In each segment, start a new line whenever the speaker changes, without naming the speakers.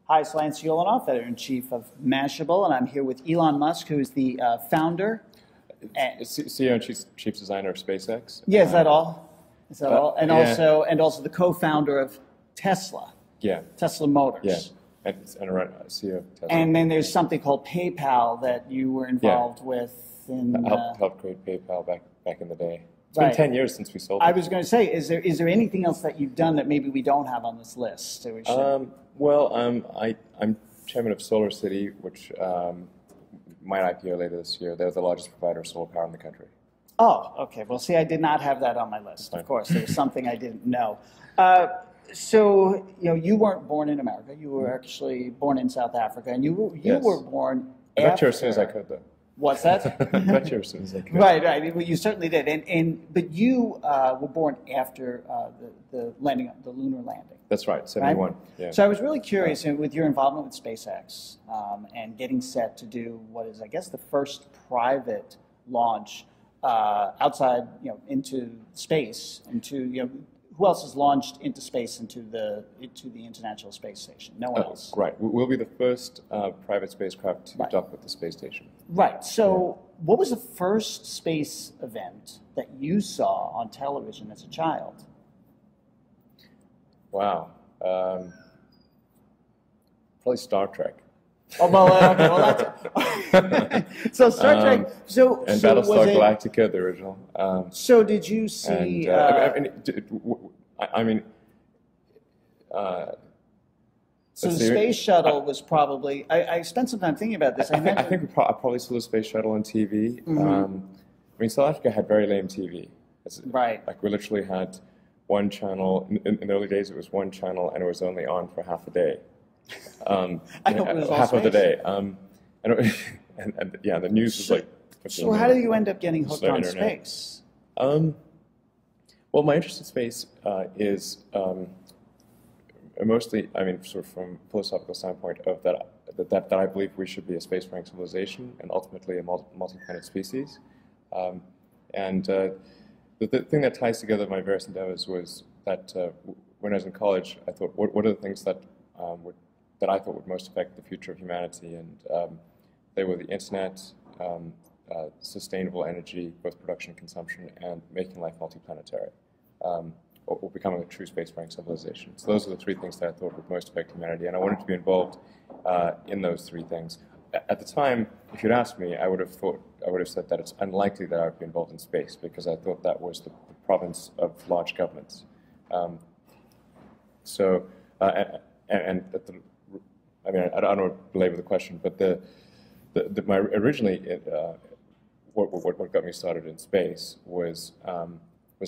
Hi, it's Lance Yolanoff, Editor-in-Chief of Mashable, and I'm here with Elon Musk, who is the founder.
CEO and Chief Designer of SpaceX.
Yeah, is that all? Is that all? And
yeah.
also the co-founder of Tesla.
Yeah.
Tesla Motors.
Yeah. And CEO of Tesla.
And then there's something called PayPal that you were involved with.
Helped create PayPal back in the day. It's
Right.
been 10 years since we sold it.
I was going to say, is there anything else that you've done that maybe we don't have on this list? So we should...
I'm chairman of Solar City, which might IPO later this year. They're the largest provider of solar power in the country.
Oh, okay. Well, see, I did not have that on my list. Of course, there was something I didn't know. So, you weren't born in America. You were actually born in South Africa, and you were born after...
I got here as soon as I could, though.
What's that?
I got here as soon as I could.
Right. Well, you certainly did. But you were born after the lunar landing.
That's right, 71. Right?
Yeah. So I was really curious with your involvement with SpaceX and getting set to do what is, I guess, the first private launch outside, into space, who else has launched into space into the International Space Station? No one else.
Right. We'll be the first private spacecraft to dock with the space station.
Right. So what was the first space event that you saw on television as a child?
Wow. Probably Star Trek.
Oh, that's... So Star Trek...
And Battlestar Galactica, the original.
So did you see... So the space shuttle was probably... I spent some time thinking about this.
I think I probably saw the space shuttle on TV. Mm-hmm. South Africa had very lame TV.
Right.
Like, we literally had one channel. In the early days, it was one channel, and it was only on for half a day.
I know it was all
half
space.
of the day. The news was like...
So how did you end up getting hooked on space?
Well, my interest in space is mostly, sort of from a philosophical standpoint, of that I believe we should be a spacefaring civilization and ultimately a multi-planet species. The thing that ties together my various endeavors was that when I was in college, I thought, what are the things that I thought would most affect the future of humanity? And they were the internet, sustainable energy, both production and consumption, and making life multiplanetary, or becoming a true spacefaring civilization. So those are the three things that I thought would most affect humanity, and I wanted to be involved in those three things. At the time, if you'd asked me, I would have said that it's unlikely that I would be involved in space, because I thought that was the province of large governments. I don't want to belabor the question, but originally, what got me started in space was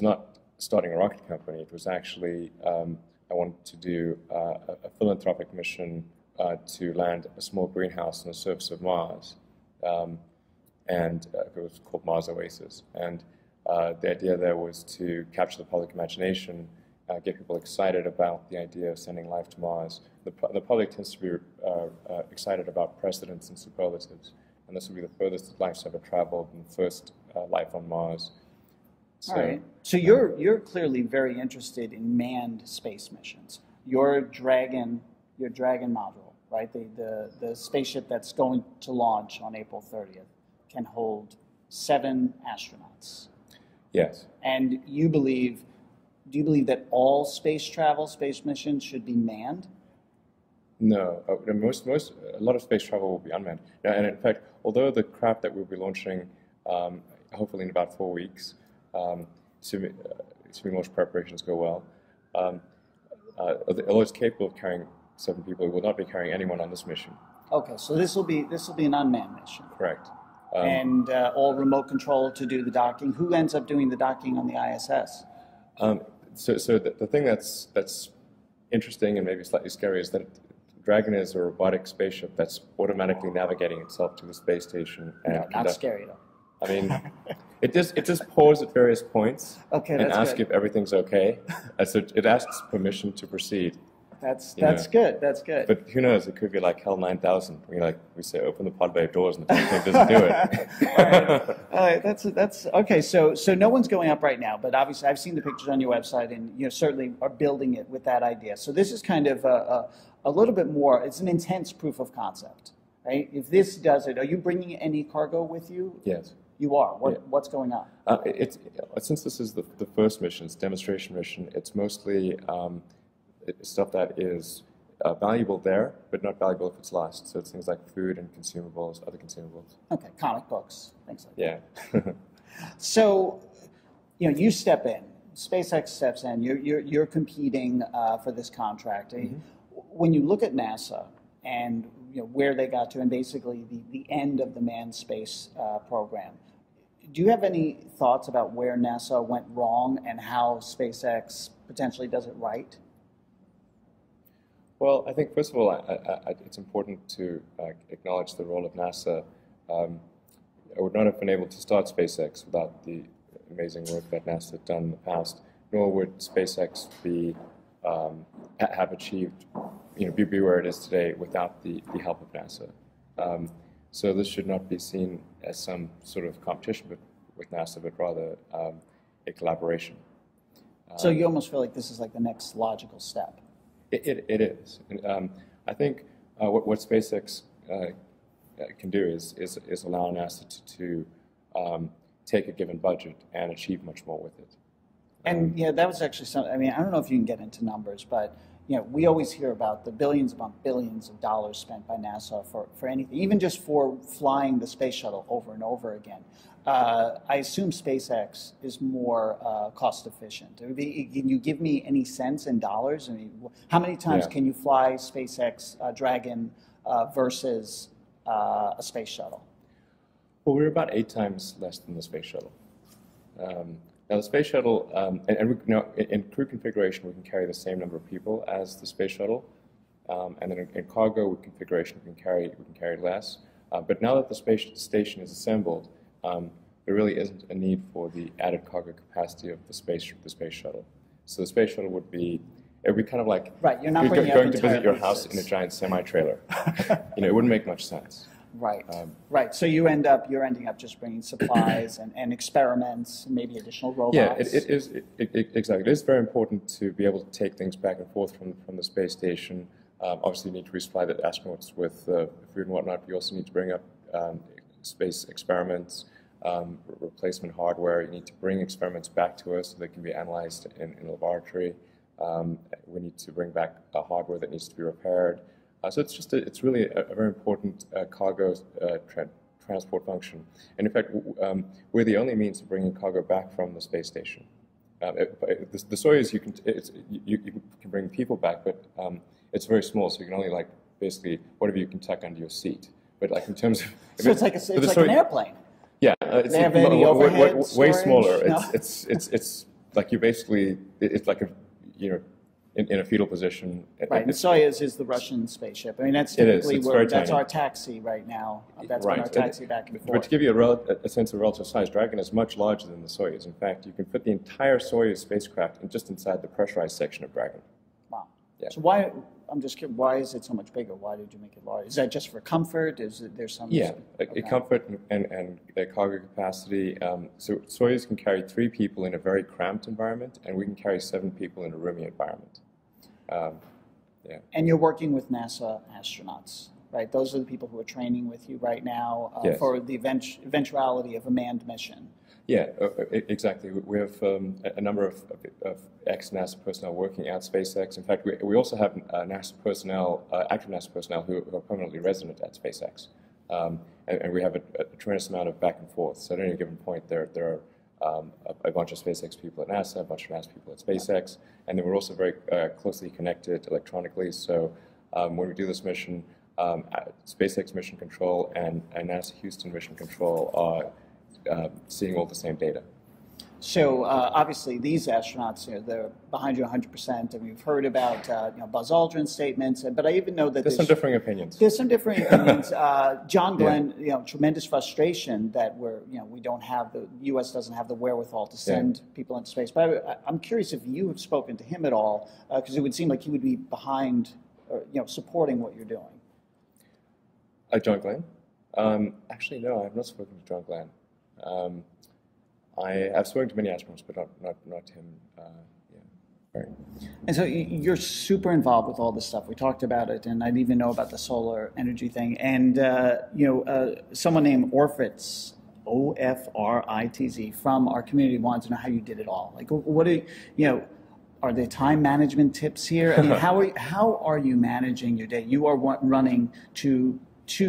not starting a rocket company. It was actually I wanted to do a philanthropic mission to land a small greenhouse on the surface of Mars, and it was called Mars Oasis. And the idea there was to capture the public imagination, get people excited about the idea of sending life to Mars. The public tends to be excited about precedents and superlatives, and this would be the furthest that life's ever traveled and the first life on Mars.
All right. So you're clearly very interested in manned space missions. Your Dragon module, right? The spaceship that's going to launch on April 30th can hold 7 astronauts.
Yes.
And do you believe that all space missions should be manned?
No, a lot of space travel will be unmanned. And in fact, although the craft that we'll be launching, hopefully in about 4 weeks, assuming launch preparations go well, although it's capable of carrying 7 people, it will not be carrying anyone on this mission.
Okay, so this will be an unmanned mission.
Correct.
And all remote control to do the docking. Who ends up doing the docking on the ISS?
So the thing that's interesting and maybe slightly scary is that Dragon is a robotic spaceship that's automatically navigating itself to the space station. And
not scary though.
I mean, it just pause at various points
and
asks if everything's okay. So it asks permission to proceed.
That's
You know.
good. That's good.
But who knows? It could be like Hell 9000. We say open the pod bay doors and the thing doesn't do it.
All right. That's okay. So no one's going up right now, but obviously I've seen the pictures on your website, and certainly are building it with that idea. So this is kind of a little bit more. It's an intense proof of concept, right? If this does it, are you bringing any cargo with you?
Yes.
You are.
Yeah.
What's going on?
Since this is the first mission, it's a demonstration mission. It's mostly stuff that is valuable there, but not valuable if it's lost. So it's things like food and consumables, other consumables.
Okay, comic books, things like that.
Yeah.
So, you step in. SpaceX steps in. You're competing for this contract.
Mm-hmm.
When you look at NASA and where they got to, and basically the end of the manned space program, do you have any thoughts about where NASA went wrong and how SpaceX potentially does it right?
Well, I think, first of all, it's important to acknowledge the role of NASA. I would not have been able to start SpaceX without the amazing work that NASA had done in the past, nor would SpaceX have achieved, be where it is today without the help of NASA. So this should not be seen as some sort of competition with NASA, but rather a collaboration.
So you almost feel like this is like the next logical step.
It is. And, I think what SpaceX can do is allow NASA to take a given budget and achieve much more with it.
And that was actually something. I mean, I don't know if you can get into numbers, but we always hear about the billions upon billions of dollars spent by NASA for anything, even just for flying the space shuttle over and over again. I assume SpaceX is more cost efficient. Can you give me any sense in dollars? I mean, how many times can you fly SpaceX Dragon versus a space shuttle?
Well, we're about 8 times less than the space shuttle. Now, the space shuttle, in crew configuration, we can carry the same number of people as the space shuttle, and then in cargo configuration, we can carry less. But now that the space station is assembled, there really isn't a need for the added cargo capacity of the space shuttle. So the space shuttle would be kind of like
you're not
going to visit your house in a giant semi-trailer. It wouldn't make much sense.
Right, right. So you're ending up just bringing supplies and experiments, and maybe additional robots.
Yeah, it is exactly. It is very important to be able to take things back and forth from the space station. Obviously, you need to resupply the astronauts with food and whatnot. You also need to bring up space experiments, replacement hardware. You need to bring experiments back to us so they can be analyzed in a laboratory. We need to bring back hardware that needs to be repaired. So it's really a very important cargo transport function. And in fact, we're the only means of bringing cargo back from the space station. The Soyuz, you can bring people back, but it's very small, so you can only basically whatever you can tuck under your seat. But in terms of
so it's like an airplane.
Yeah,
it's way
smaller.
No?
It's like it's like in a fetal position.
Right, and Soyuz is the Russian spaceship. I mean, that's typically that's
tiny.
our taxi right now. That's been our taxi back and forth.
But to give you a sense of relative size, Dragon is much larger than the Soyuz. In fact, you can fit the entire Soyuz spacecraft just inside the pressurized section of Dragon.
Wow.
Yeah.
So I'm just curious, why is it so much bigger? Why did you make it larger? Is that just for comfort? There's some...
Yeah,
okay.
Comfort and cargo capacity. So Soyuz can carry 3 people in a very cramped environment, and we can carry 7 people in a roomy environment. Yeah.
And you're working with NASA astronauts, right? Those are the people who are training with you right now
Yes.
for the eventuality of a manned mission.
Yeah, exactly. We have a number of ex-NASA personnel working at SpaceX. In fact, we also have NASA personnel, active NASA personnel who are permanently resident at SpaceX. And we have a tremendous amount of back and forth. So at any given point, there are a bunch of SpaceX people at NASA, a bunch of NASA people at SpaceX, and then we're also very closely connected electronically. So when we do this mission, SpaceX Mission Control and NASA Houston Mission Control are seeing all the same data.
So obviously these astronauts, they're behind you 100%, and we've heard about Buzz Aldrin's statements, but I even know that
there's some differing opinions.
There's some differing opinions. John Glenn, tremendous frustration that we don't have the U.S. doesn't have the wherewithal to send people into space. But I'm curious if you have spoken to him at all, because it would seem like he would be behind, supporting what you're doing.
John Glenn? Actually, no, I have not spoken to John Glenn. I've spoken to many astronauts, but not him. Right.
And so you're super involved with all this stuff. We talked about it, and I didn't even know about the solar energy thing. And someone named Orfritz, O-F-R-I-T-Z, from our community wanted to know how you did it all. Like, what are there time management tips here? I mean, how are you managing your day? You are running two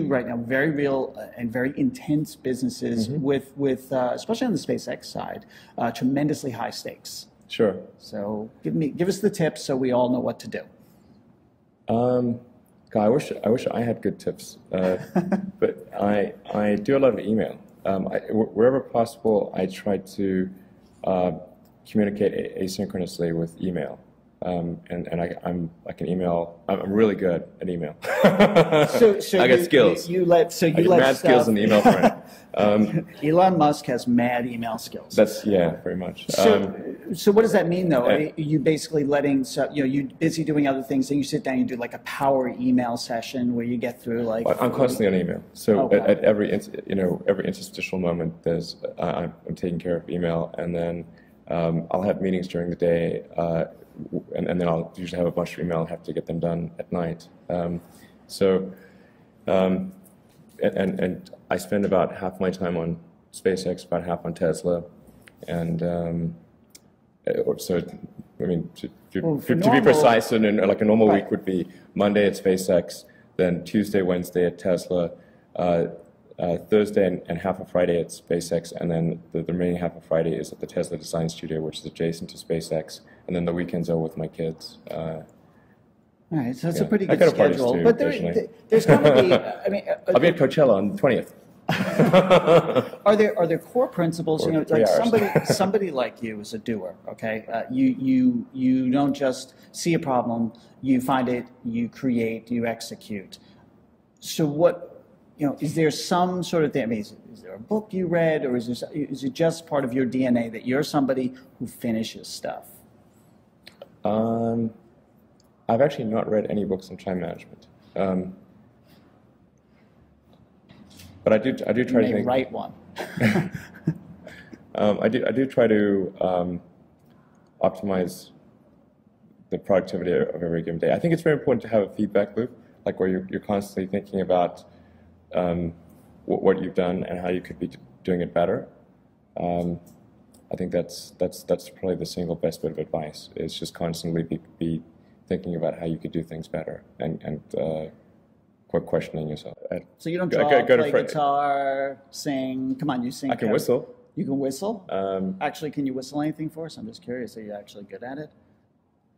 right now very real and very intense businesses with especially on the SpaceX side, tremendously high stakes.
Sure.
So give us the tips so we all know what to do.
God, I wish I had good tips, but I do a lot of email. Wherever possible, I try to communicate asynchronously with email. And I'm really good at email.
So
I got skills.
Mad
skills in the email front.
Elon Musk has mad email skills.
Very much.
So what does that mean, though? Are you basically letting you're busy doing other things, and you sit down and you do like a power email session where you get through like.
I'm constantly on email. So at every interstitial moment, I'm taking care of email, and then I'll have meetings during the day. And then I'll usually have a bunch of email and have to get them done at night. And I spend about half my time on SpaceX, about half on Tesla, and to be precise, like a normal week would be Monday at SpaceX, then Tuesday, Wednesday at Tesla, Thursday and half of Friday at SpaceX, and then the remaining half of Friday is at the Tesla Design Studio, which is adjacent to SpaceX, and then the weekends are with my kids.
All right, so it's a pretty good schedule.
Too,
but there's going to be,
I'll be at Coachella on the 20th.
Are there core principles? Like somebody like you is a doer. Okay, you don't just see a problem, you find it, you create, you execute. So what? Is there some sort of thing? I mean, is there a book you read, or is it just part of your DNA that you're somebody who finishes stuff?
I've actually not read any books on time management, but I do try to think.
Write one.
I do try to optimize the productivity of every given day. I think it's very important to have a feedback loop, like where you're constantly thinking about what you've done and how you could be doing it better. I think that's probably the single best bit of advice, is just constantly be thinking about how you could do things better and questioning yourself.
So you don't play guitar, sing. Come on, you sing.
I can whistle. You
can whistle? Actually, can you whistle anything for us? I'm just curious. Are you actually good at it?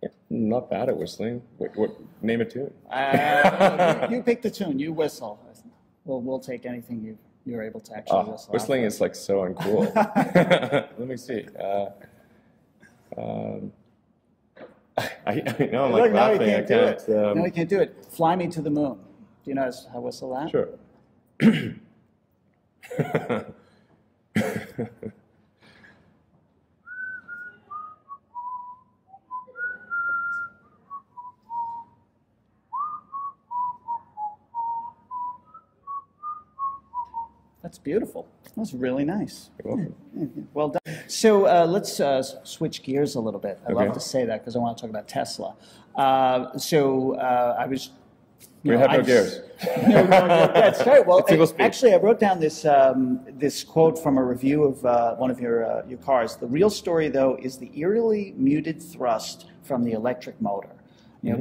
Yeah, not bad at whistling. Name a tune.
You pick the tune. You whistle. We'll take anything you're able to actually whistle.
Whistling is like so uncool. Let me see. Now I'm like laughing. I can't.
No, you can't do it. Fly Me to the Moon. Do you know how to whistle that?
Sure.
That's beautiful. That's really nice.
You're welcome.
Well done. So let's switch gears a little bit. I love to say that because I want to talk about Tesla. I was...
We have no gears.
No, that's right. Well, actually, I wrote down this this quote from a review of one of your cars. The real story, though, is the eerily muted thrust from the electric motor.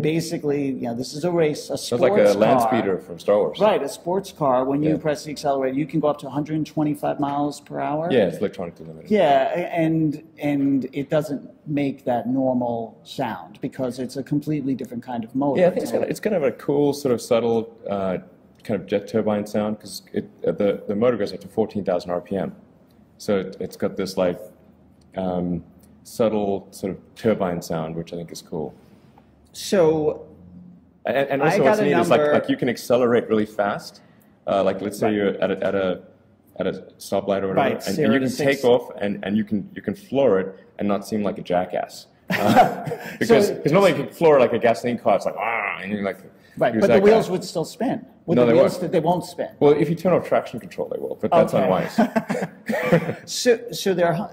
Basically, this is a race, a sports car.
It's like a land speeder from Star Wars.
Right, a sports car. When you press the accelerator, you can go up to 125 miles per hour.
Yeah, it's electronically limited.
Yeah, and it doesn't make that normal sound because it's a completely different kind of motor.
Yeah, I think it's kind of a cool, sort of subtle, kind of jet turbine sound because the motor goes up to 14,000 RPM. So it's got this like subtle sort of turbine sound, which I think is cool.
So,
and also what's neat is like you can accelerate really fast. Like let's say you're at a stoplight or whatever, and you can take off and you can floor it and not seem like a jackass. Because normally if you floor like a gasoline car, it's like and you're like.
Right, but the wheels would still spin.
No,
they won't spin.
Well, if you turn off traction control, they will, but that's unwise.
So there are,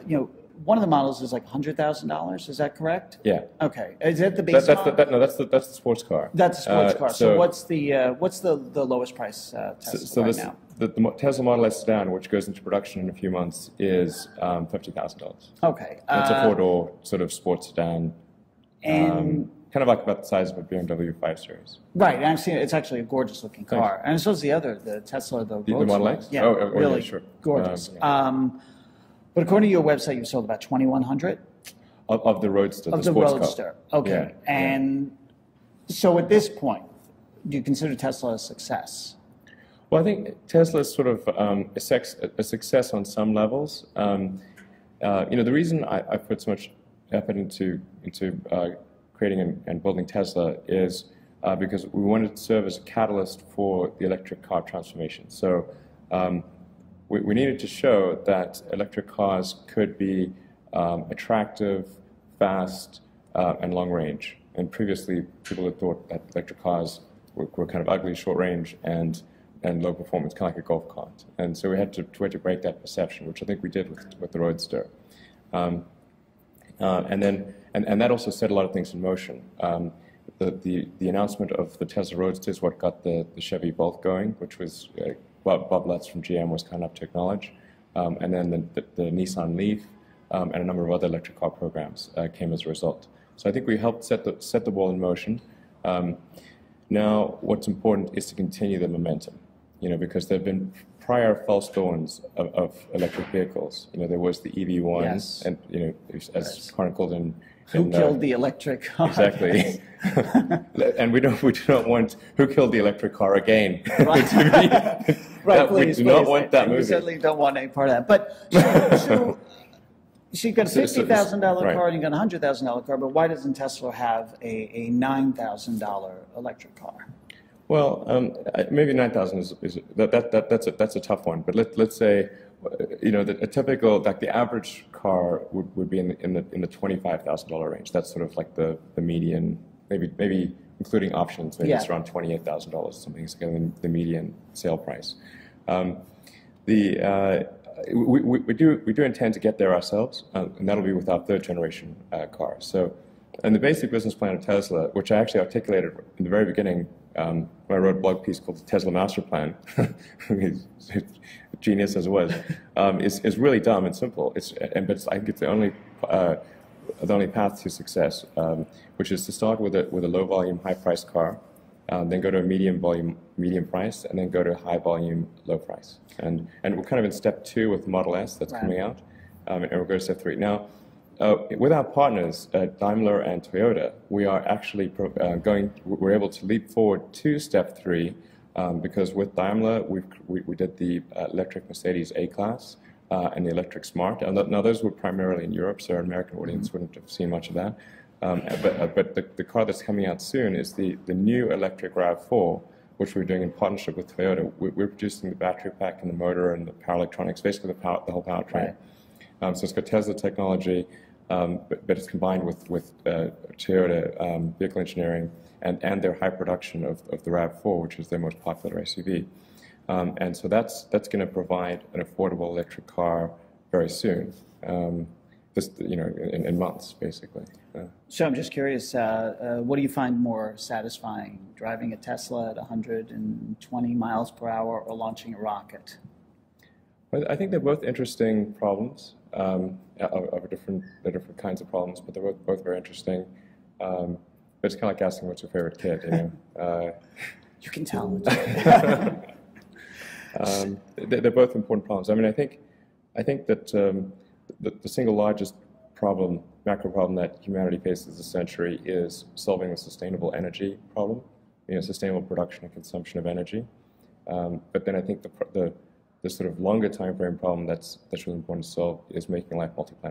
one of the models is like $100,000. Is that correct?
Yeah.
Okay. Is that the base model?
That's the sports car.
That's a sports car. So what's the lowest price Tesla right now?
The Tesla Model S sedan, which goes into production in a few months, is $50,000.
Okay.
It's a four-door sort of sports sedan.
And
kind of like about the size of a BMW 5 Series.
Right, and I've seen it. It's actually a gorgeous looking car. Thanks. And so is the Tesla, the
Model X?
Yeah, really
sure.
Gorgeous. But according to your website, you sold about 2,100?
Of the Roadster,
the
sports
Roadster.
car.
Okay. Yeah. And so at this point, do you consider Tesla a success?
Well, I think Tesla is sort of a success on some levels. The reason I put so much effort into creating and building Tesla is because we wanted to serve as a catalyst for the electric car transformation. So we needed to show that electric cars could be attractive, fast, and long range. And previously, people had thought that electric cars were kind of ugly, short range, and low performance, kind of like a golf cart. And so we had to break that perception, which I think we did with the Roadster. And that also set a lot of things in motion. The announcement of the Tesla Roadster is what got the Chevy Bolt going, which was Bob Lutz from GM was kind enough to acknowledge. And then the Nissan Leaf and a number of other electric car programs came as a result. So I think we helped set the ball in motion. Now, what's important is to continue the momentum, because there have been prior false dawns of electric vehicles. There was the EV1, yes. And as chronicled in
who killed the electric car?
Exactly. And we do not want who killed the electric car again.
Right. Please,
we do not want that movie.
We certainly don't want any part of that. But so you've got a $50,000 car and you've got a $100,000 car, but why doesn't Tesla have a $9,000 electric car?
Well, maybe 9,000 that's a tough one. But let's say, a typical, like the average car would be in the $25,000 range. That's sort of like the median, maybe including options, maybe it's around $28,000, something like the median sale price. We do intend to get there ourselves, and that'll be with our third generation car. So, and the basic business plan of Tesla, which I actually articulated in the very beginning when I wrote a blog piece called the Tesla Master Plan, genius as it was, is really dumb and simple. But I think it's the only path to success, which is to start with a low volume, high price car, then go to a medium volume, medium price, and then go to high volume, low price. And we're kind of in step 2 with the Model S that's coming out, and we'll go to step 3. Now, with our partners, Daimler and Toyota, we are actually we're able to leap forward to step 3, because with Daimler, we did the electric Mercedes A-Class and the electric Smart. Now, those were primarily in Europe, so our American audience wouldn't have seen much of that. But the car that's coming out soon is the new electric RAV4, which we're doing in partnership with Toyota. We're producing the battery pack and the motor and the power electronics, basically the whole powertrain. Right. So it's got Tesla technology, but it's combined with Toyota vehicle engineering and their high production of the RAV4, which is their most popular SUV. And so that's going to provide an affordable electric car very soon. Just in months, basically.
So I'm just curious, what do you find more satisfying, driving a Tesla at 120 miles per hour or launching a rocket?
Well, I think they're both interesting problems, they're different kinds of problems, but they're both very interesting. But it's kind of like asking what's your favorite kid,
You can tell.
They're both important problems. I mean, I think that the single largest macro problem that humanity faces this century is solving the sustainable energy problem, sustainable production and consumption of energy. But then I think the sort of longer time frame problem that's really important to solve is making life multi-planetary.